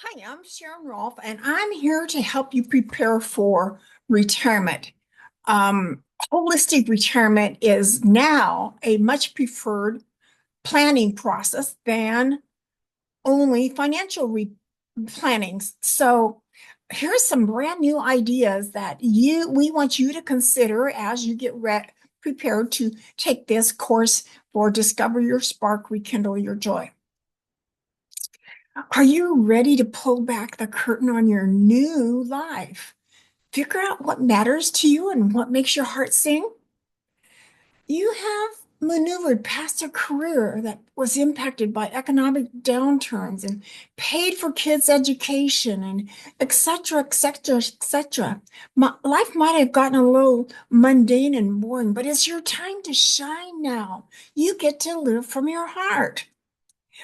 Hi, I'm Sharon Rolfe, and I'm here to help you prepare for retirement. Um, Holistic retirement is now a much preferred planning process than only financial planning. So, here's some brand new ideas that we want you to consider as you get prepared to take this course for Discover Your Spark, Rekindle Your Joy. Are you ready to pull back the curtain on your new life? Figure out what matters to you and what makes your heart sing? You have maneuvered past a career that was impacted by economic downturns and paid for kids' education and et cetera, et cetera, et cetera. Life might have gotten a little mundane and boring, but it's your time to shine now. You get to live from your heart.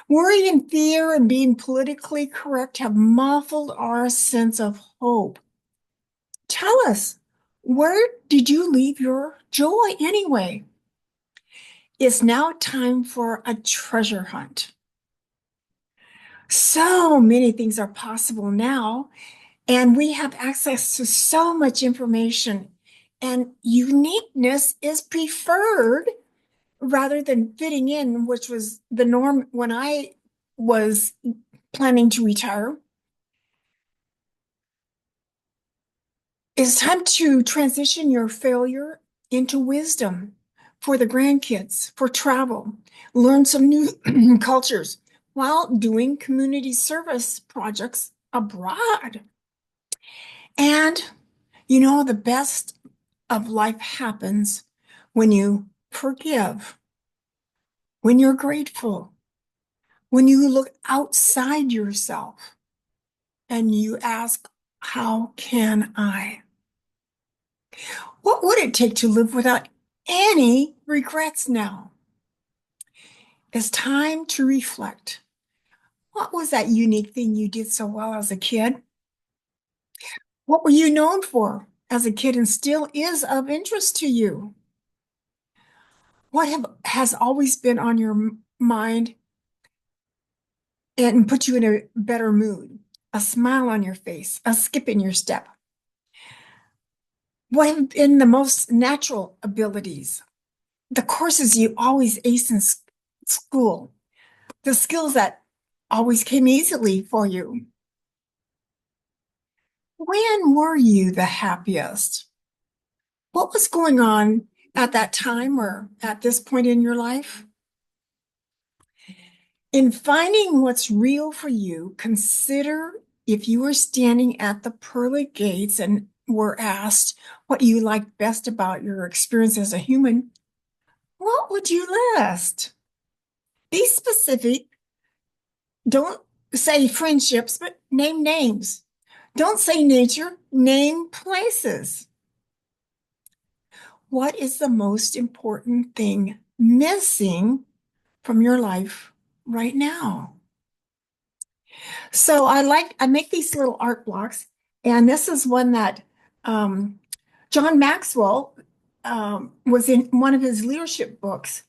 Worry and fear and being politically correct have muffled our sense of hope. Tell us, where did you leave your joy anyway? It's now time for a treasure hunt. So many things are possible now, and we have access to so much information, and uniqueness is preferred rather than fitting in, which was the norm when I was planning to retire. It's time to transition your failure into wisdom for the grandkids, for travel, learn some new cultures while doing community service projects abroad. And the best of life happens when you forgive, when you're grateful, when you look outside yourself and you ask, how can I? What would it take to live without any regrets now? It's time to reflect. What was that unique thing you did so well as a kid? What were you known for as a kid and still is of interest to you? Has always been on your mind and put you in a better mood? A smile on your face, a skip in your step. What have been the most natural abilities? The courses you always ace in school, the skills that always came easily for you. When were you the happiest? What was going on at that time or at this point in your life? In finding what's real for you, consider if you were standing at the pearly gates and were asked what you liked best about your experience as a human, what would you list? Be specific. Don't say friendships, but name names. Don't say nature, name places. What is the most important thing missing from your life right now? So I make these little art blocks, and this is one that um, John Maxwell was in one of his leadership books.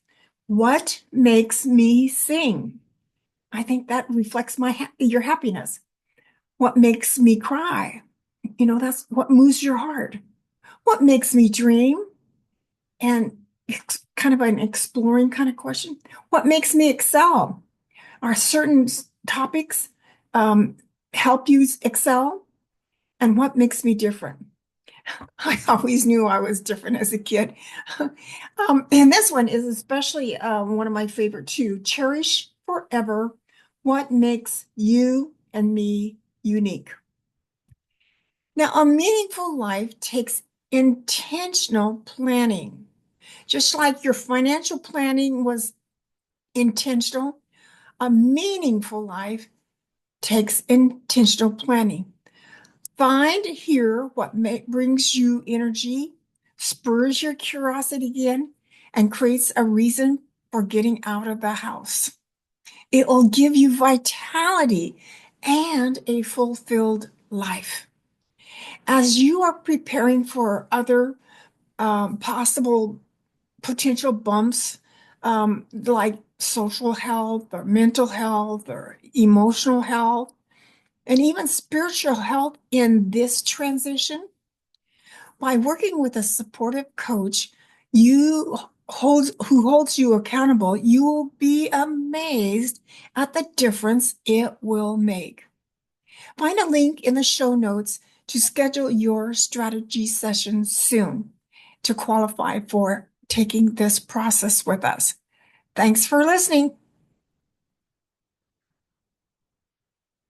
What makes me sing? I think that reflects your happiness. What makes me cry? That's what moves your heart. What makes me dream? And it's kind of an exploring kind of question. What makes me excel? Are certain topics um, help you excel? And what makes me different? I always knew I was different as a kid. And this one is especially one of my favorite too. Cherish forever what makes you and me unique. Now, a meaningful life takes intentional planning. Just like your financial planning was intentional, a meaningful life takes intentional planning. Find here what brings you energy, spurs your curiosity again, and creates a reason for getting out of the house. It will give you vitality and a fulfilled life. As you are preparing for other possible potential bumps, like social health or mental health or emotional health, and even spiritual health in this transition. By working with a supportive coach who holds you accountable, you will be amazed at the difference it will make. Find a link in the show notes to schedule your strategy session soon to qualify for taking this process with us. Thanks for listening.